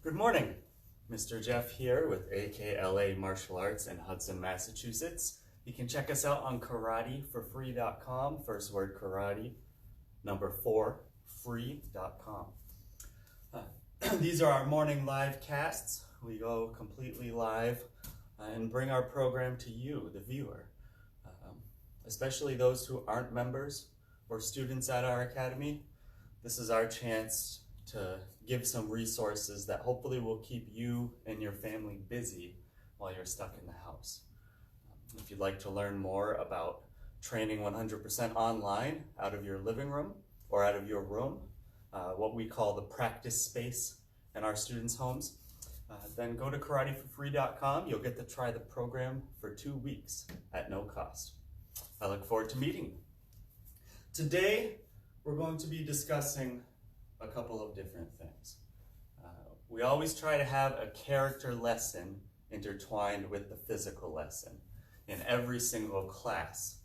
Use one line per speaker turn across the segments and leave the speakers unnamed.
Good morning. Mr. Jeff here with AKLA Martial Arts in Hudson, Massachusetts. You can check us out on karateforfree.com, first word karate, number 4, free.com. These are our morning live casts. We go completely live and bring our program to you, the viewer, especially those who aren't members or students at our academy. This is our chance to give some resources that hopefully will keep you and your family busy while you're stuck in the house. If you'd like to learn more about training 100% online out of your living room or out of your room, what we call the practice space in our students' homes, then go to karateforfree.com. You'll get to try the program for 2 weeks at no cost. I look forward to meeting you. Today, we're going to be discussing a couple of different things. We always try to have a character lesson intertwined with the physical lesson in every single class.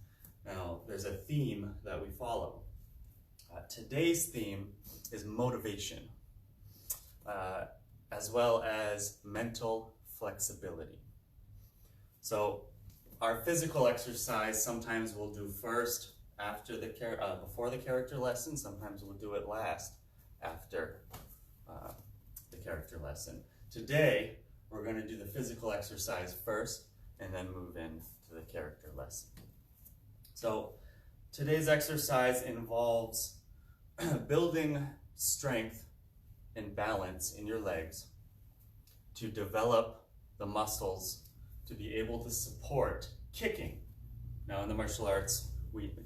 Now, there's a theme that we follow. Today's theme is motivation, as well as mental flexibility. So, our physical exercise sometimes we'll do first after the before the character lesson. Sometimes we'll do it last after the character lesson. Today, we're going to do the physical exercise first and then move into the character lesson. So, today's exercise involves building strength and balance in your legs to develop the muscles to be able to support kicking. Now, in the martial arts,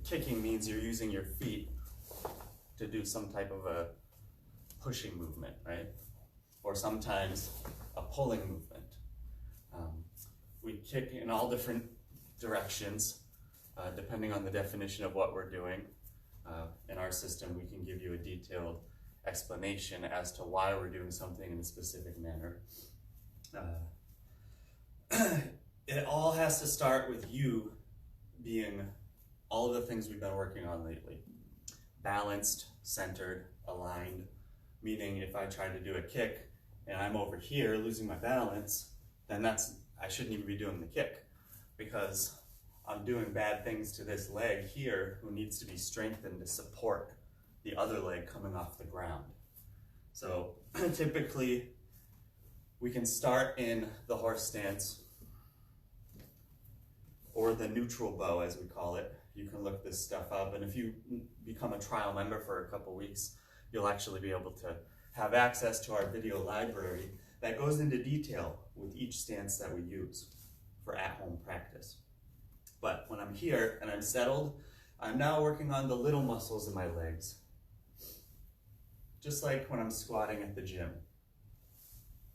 kicking means you're using your feet to do some type of a pushing movement, right? Or sometimes a pulling movement. We kick in all different directions, depending on the definition of what we're doing. In our system, we can give you a detailed explanation as to why we're doing something in a specific manner. It all has to start with you being all of the things we've been working on lately. Balanced, centered, aligned, meaning if I try to do a kick and I'm over here losing my balance, then I shouldn't even be doing the kick because I'm doing bad things to this leg here who needs to be strengthened to support the other leg coming off the ground. So typically we can start in the horse stance or the neutral bow, as we call it. You can look this stuff up, and if you become a trial member for a couple weeks, you'll actually be able to have access to our video library that goes into detail with each stance that we use for at-home practice. But when I'm here and I'm settled, I'm now working on the little muscles in my legs, just like when I'm squatting at the gym.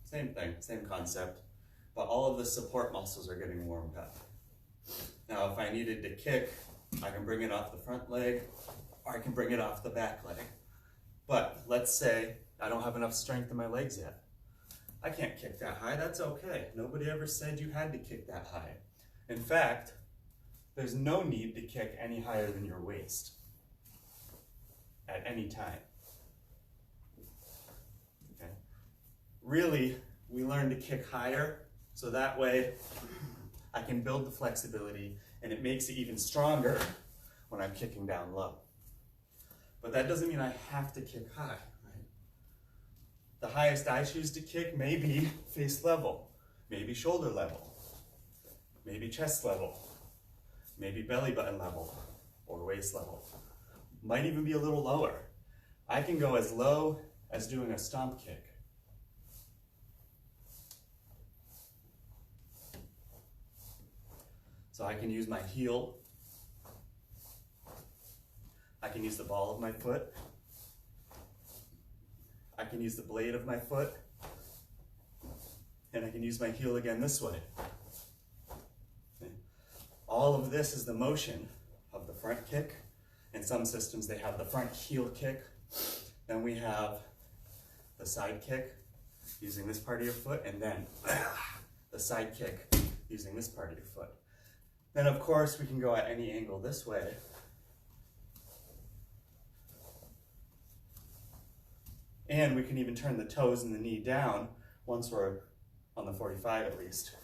Same thing, same concept, but all of the support muscles are getting warmed up. Now, if I needed to kick, I can bring it off the front leg, or I can bring it off the back leg. But let's say I don't have enough strength in my legs yet. I can't kick that high, that's okay. Nobody ever said you had to kick that high. In fact, there's no need to kick any higher than your waist at any time. Okay. Really, we learn to kick higher, so that way I can build the flexibility, and it makes it even stronger when I'm kicking down low. But that doesn't mean I have to kick high, right? The highest I choose to kick may be face level, maybe shoulder level, maybe chest level, maybe belly button level, or waist level. Might even be a little lower. I can go as low as doing a stomp kick. So I can use my heel, I can use the ball of my foot, I can use the blade of my foot, and I can use my heel again this way. Okay. All of this is the motion of the front kick. In some systems they have the front heel kick. Then we have the side kick using this part of your foot, and then the side kick using this part of your foot. Then of course we can go at any angle this way. And we can even turn the toes and the knee down once we're on the 45 at least,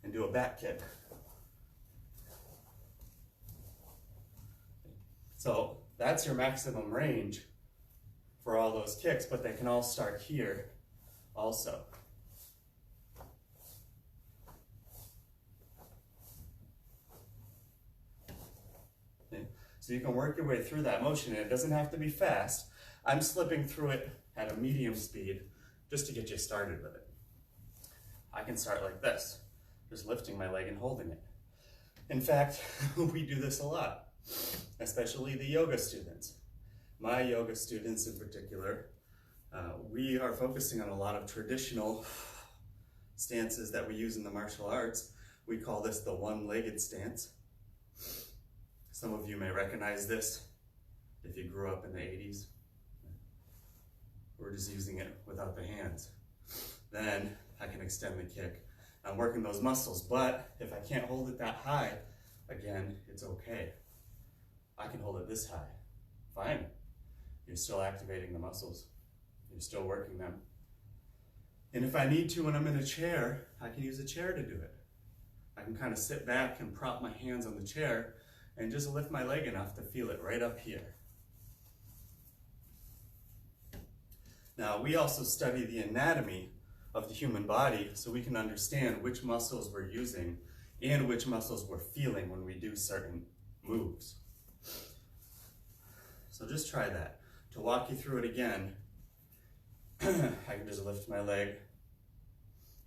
and do a back kick. So that's your maximum range for all those kicks, but they can all start here also. Okay. So you can work your way through that motion, and it doesn't have to be fast. I'm slipping through it at a medium speed just to get you started with it. I can start like this, just lifting my leg and holding it. In fact, we do this a lot, especially the yoga students. My yoga students in particular, we are focusing on a lot of traditional stances that we use in the martial arts. We call this the one-legged stance. Some of you may recognize this if you grew up in the 80s. We're just using it without the hands. Then I can extend the kick. I'm working those muscles, but if I can't hold it that high, again, it's okay. I can hold it this high. Fine. You're still activating the muscles. You're still working them. And if I need to when I'm in a chair, I can use a chair to do it. I can kind of sit back and prop my hands on the chair and just lift my leg enough to feel it right up here. Now, we also study the anatomy of the human body so we can understand which muscles we're using and which muscles we're feeling when we do certain moves. So just try that. To walk you through it again, I can just lift my leg.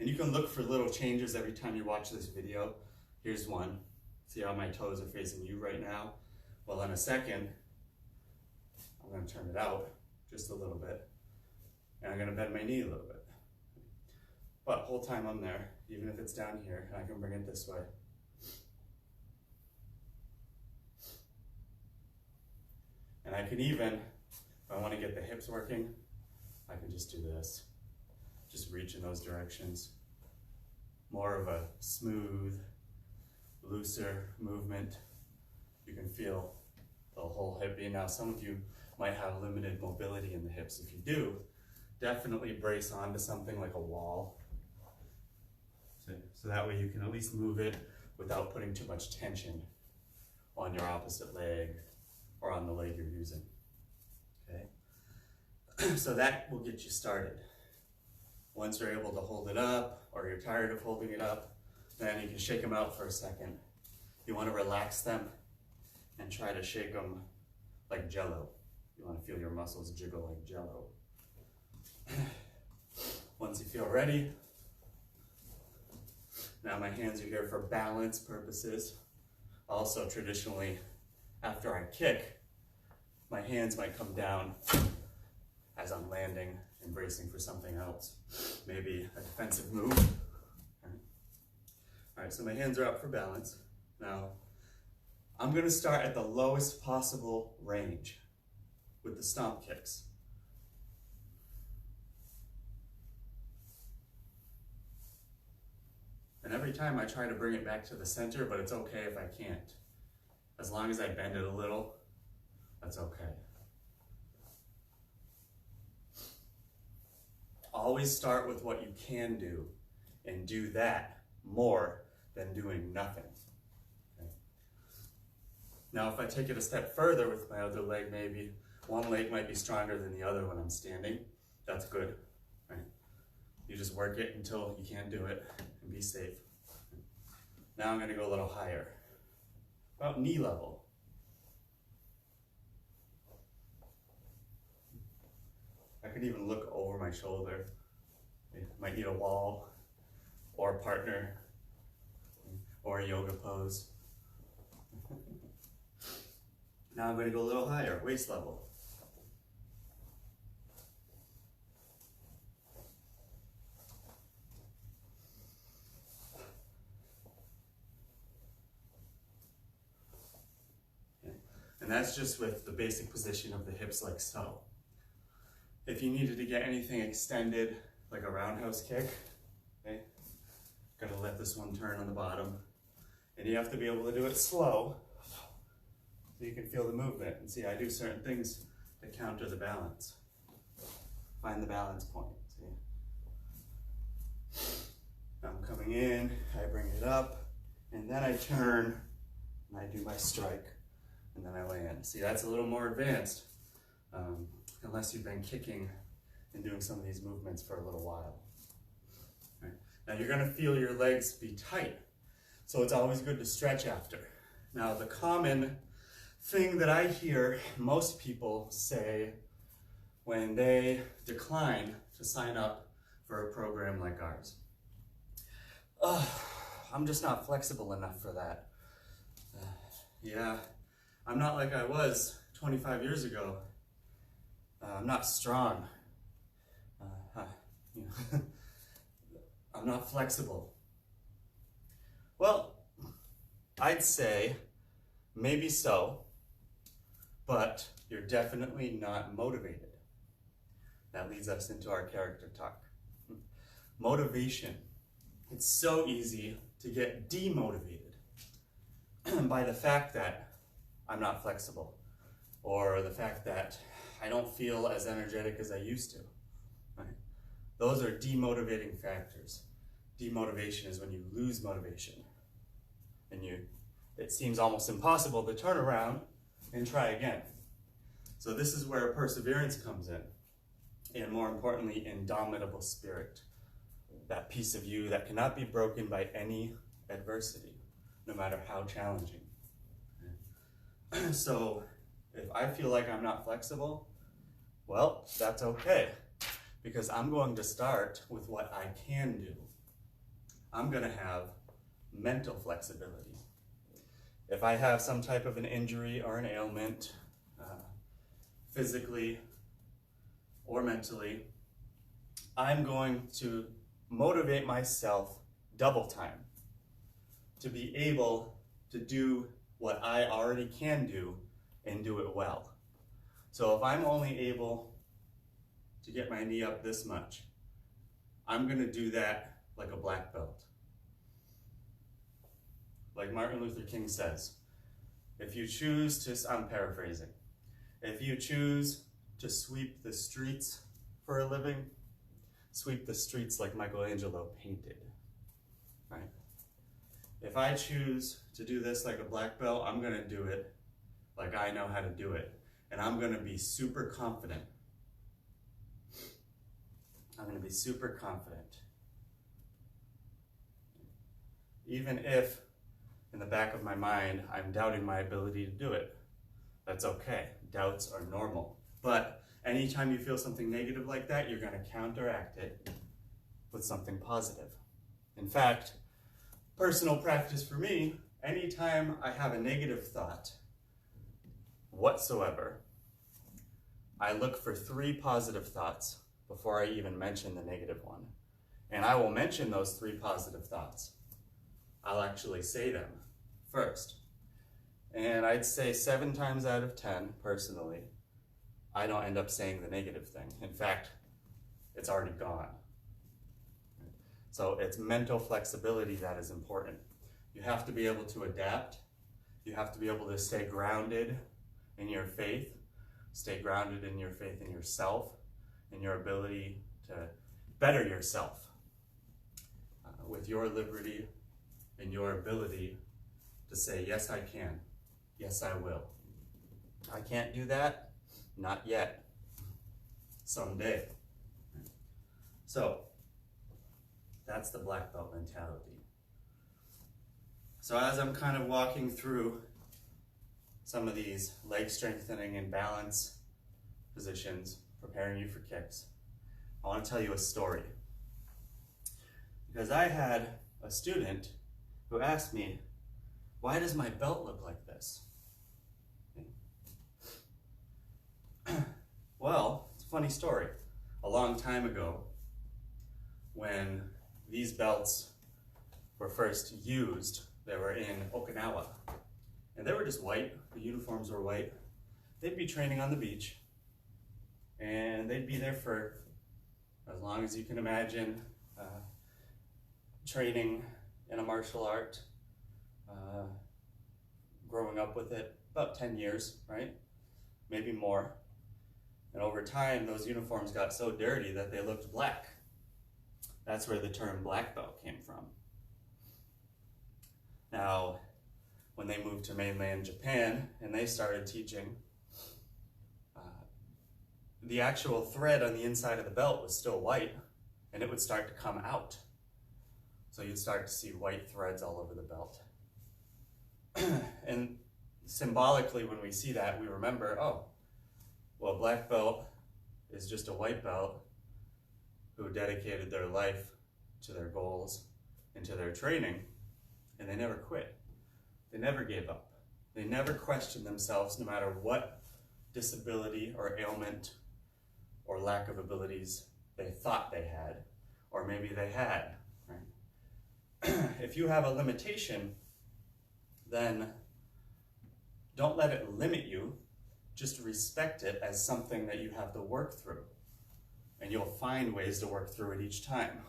And you can look for little changes every time you watch this video. Here's one. See how my toes are facing you right now? Well, in a second, I'm going to turn it out just a little bit. And I'm going to bend my knee a little bit. But whole time I'm there, even if it's down here, and I can bring it this way. And I can even, if I want to get the hips working, I can just do this. Just reach in those directions. More of a smooth, looser movement. You can feel the whole hip being. Now, some of you might have limited mobility in the hips. If you do, definitely brace onto something like a wall. So that way you can at least move it without putting too much tension on your opposite leg or on the leg you're using. Okay? So that will get you started. Once you're able to hold it up, or you're tired of holding it up, then you can shake them out for a second. You want to relax them and try to shake them like jello. You want to feel your muscles jiggle like jello. Once you feel ready, now my hands are here for balance purposes. Also, traditionally, after I kick, my hands might come down as I'm landing and bracing for something else. Maybe a defensive move. All right, so my hands are up for balance. Now, I'm gonna start at the lowest possible range with the stomp kicks. And every time I try to bring it back to the center, but it's okay if I can't. As long as I bend it a little, that's okay. Always start with what you can do and do that more than doing nothing. Okay. Now, if I take it a step further with my other leg, maybe one leg might be stronger than the other when I'm standing. That's good, right? You just work it until you can't do it and be safe. Now I'm going to go a little higher, about knee level. I could even look over my shoulder. I might need a wall or a partner or a yoga pose. Now I'm going to go a little higher, waist level. And that's just with the basic position of the hips like so. If you needed to get anything extended, like a roundhouse kick, okay, gotta let this one turn on the bottom. And you have to be able to do it slow so you can feel the movement. And see, I do certain things to counter the balance. Find the balance point, see? I'm coming in, I bring it up, and then I turn and I do my strike, and then I land. See, that's a little more advanced, unless you've been kicking and doing some of these movements for a little while. Right. Now you're gonna feel your legs be tight, so it's always good to stretch after. Now the common thing that I hear most people say when they decline to sign up for a program like ours, I'm just not flexible enough for that. Yeah, I'm not like I was 25 years ago. I'm not strong. I'm not flexible. Well, I'd say maybe so, but you're definitely not motivated. That leads us into our character talk. Motivation. It's so easy to get demotivated by the fact that I'm not flexible, or the fact that I don't feel as energetic as I used to. Right? Those are demotivating factors. Demotivation is when you lose motivation and it seems almost impossible to turn around and try again. So this is where perseverance comes in, and more importantly, indomitable spirit. That piece of you that cannot be broken by any adversity, no matter how challenging. So if I feel like I'm not flexible, well, that's okay, because I'm going to start with what I can do. I'm going to have mental flexibility. If I have some type of an injury or an ailment, physically or mentally, I'm going to motivate myself double time to be able to do what I already can do and do it well. So if I'm only able to get my knee up this much, I'm going to do that like a black belt. Like Martin Luther King says, if you choose to, I'm paraphrasing, if you choose to sweep the streets for a living, sweep the streets like Michelangelo painted, right? If I choose to do this like a black belt, I'm gonna do it like I know how to do it. And I'm gonna be super confident. I'm gonna be super confident. Even if in the back of my mind, I'm doubting my ability to do it. That's okay, doubts are normal. But anytime you feel something negative like that, you're gonna counteract it with something positive. In fact, personal practice for me, anytime I have a negative thought whatsoever, I look for 3 positive thoughts before I even mention the negative one. And I will mention those 3 positive thoughts. I'll actually say them first. And I'd say 7 times out of 10, personally, I don't end up saying the negative thing. In fact, it's already gone. So it's mental flexibility that is important. You have to be able to adapt. You have to be able to stay grounded in your faith, stay grounded in your faith in yourself, in your ability to better yourself with your liberty and your ability to say, yes, I can. Yes, I will. I can't do that. Not yet. Someday. So, that's the black belt mentality. So as I'm kind of walking through some of these leg strengthening and balance positions, preparing you for kicks, I want to tell you a story. Because I had a student who asked me, why does my belt look like this? Well, it's a funny story. A long time ago, when these belts were first used, they were in Okinawa. And they were just white, the uniforms were white. They'd be training on the beach, and they'd be there for as long as you can imagine, training in a martial art, growing up with it, about 10 years, right? Maybe more. And over time, those uniforms got so dirty that they looked black. That's where the term black belt came from. Now, when they moved to mainland Japan and they started teaching, the actual thread on the inside of the belt was still white, and it would start to come out. So you'd start to see white threads all over the belt. And symbolically, when we see that, we remember, oh, well, black belt is just a white belt who dedicated their life to their goals and to their training, and they never quit. They never gave up. They never questioned themselves, no matter what disability or ailment or lack of abilities they thought they had, or maybe they had, right? If you have a limitation, then don't let it limit you. Just respect it as something that you have to work through. And you'll find ways to work through it each time.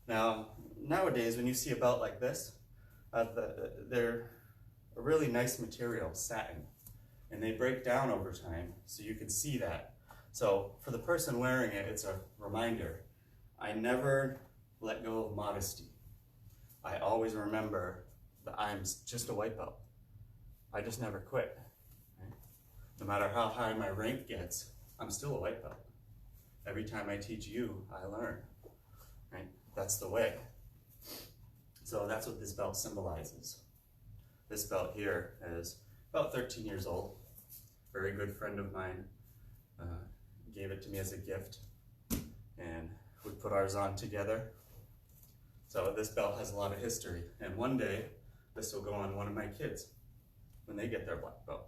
Now, nowadays, when you see a belt like this, they're a really nice material, satin, and they break down over time, so you can see that. So for the person wearing it, it's a reminder. I never let go of modesty. I always remember that I'm just a white belt. I just never quit. Right? No matter how high my rank gets, I'm still a white belt. Every time I teach you, I learn. Right? That's the way. So that's what this belt symbolizes. This belt here is about 13 years old. A very good friend of mine gave it to me as a gift, and we put ours on together. So this belt has a lot of history, and one day this will go on one of my kids when they get their black belt.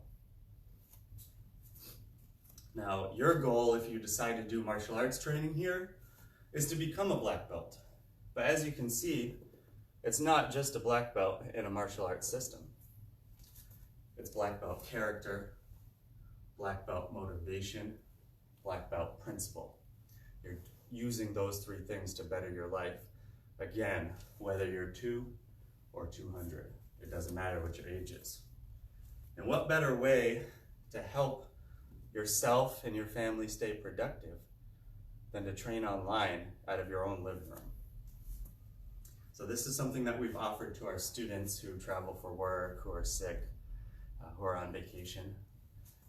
Now, your goal, if you decide to do martial arts training here, is to become a black belt. But as you can see, it's not just a black belt in a martial arts system. It's black belt character, black belt motivation, black belt principle. You're using those three things to better your life. Again, whether you're 2 or 200, it doesn't matter what your age is. And what better way to help yourself and your family stay productive than to train online out of your own living room? So this is something that we've offered to our students who travel for work, who are sick, who are on vacation.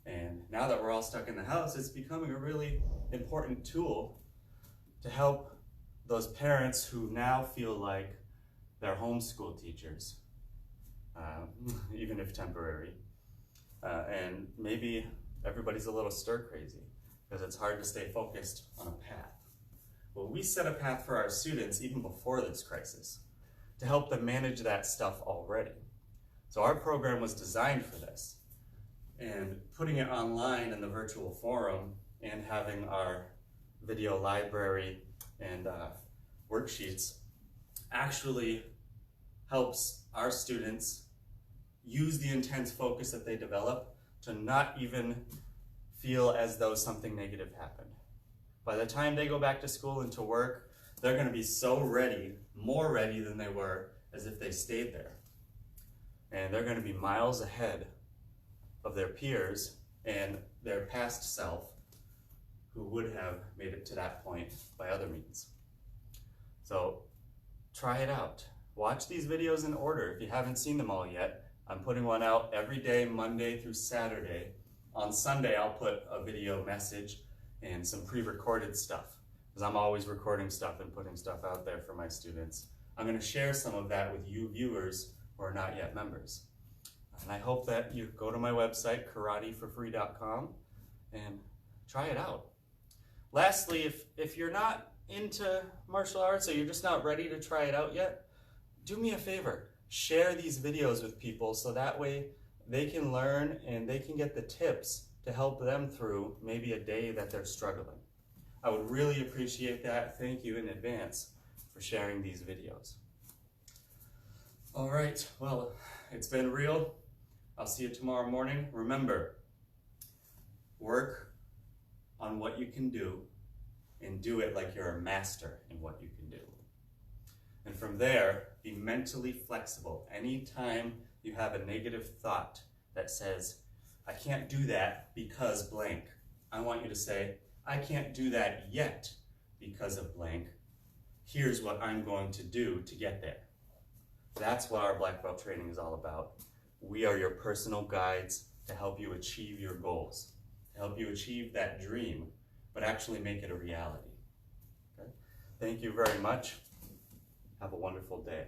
And now that we're all stuck in the house, it's becoming a really important tool to help those parents who now feel like they're homeschool teachers, even if temporary. And maybe everybody's a little stir crazy because it's hard to stay focused on a path. Well, we set a path for our students even before this crisis to help them manage that stuff already. So our program was designed for this. And putting it online in the virtual forum and having our video library and worksheets actually helps our students use the intense focus that they develop to not even feel as though something negative happened. By the time they go back to school and to work, they're going to be so ready, more ready than they were as if they stayed there. And they're going to be miles ahead of their peers and their past self who would have made it to that point by other means. So try it out. Watch these videos in order. If you haven't seen them all yet, I'm putting one out every day, Monday through Saturday. On Sunday, I'll put a video message and some pre-recorded stuff, because I'm always recording stuff and putting stuff out there for my students. I'm going to share some of that with you viewers who are not yet members. And I hope that you go to my website, karateforfree.com, and try it out. Lastly, if you're not into martial arts or you're just not ready to try it out yet, do me a favor. Share these videos with people so that way they can learn and they can get the tips to help them through maybe a day that they're struggling. I would really appreciate that. Thank you in advance for sharing these videos. All right, well, it's been real. I'll see you tomorrow morning. Remember, work on what you can do and do it like you're a master in what you can do. And from there, be mentally flexible. Anytime you have a negative thought that says, I can't do that because blank, I want you to say, I can't do that yet because of blank. Here's what I'm going to do to get there. That's what our black belt training is all about. We are your personal guides to help you achieve your goals, to help you achieve that dream, but actually make it a reality. Okay? Thank you very much. Have a wonderful day.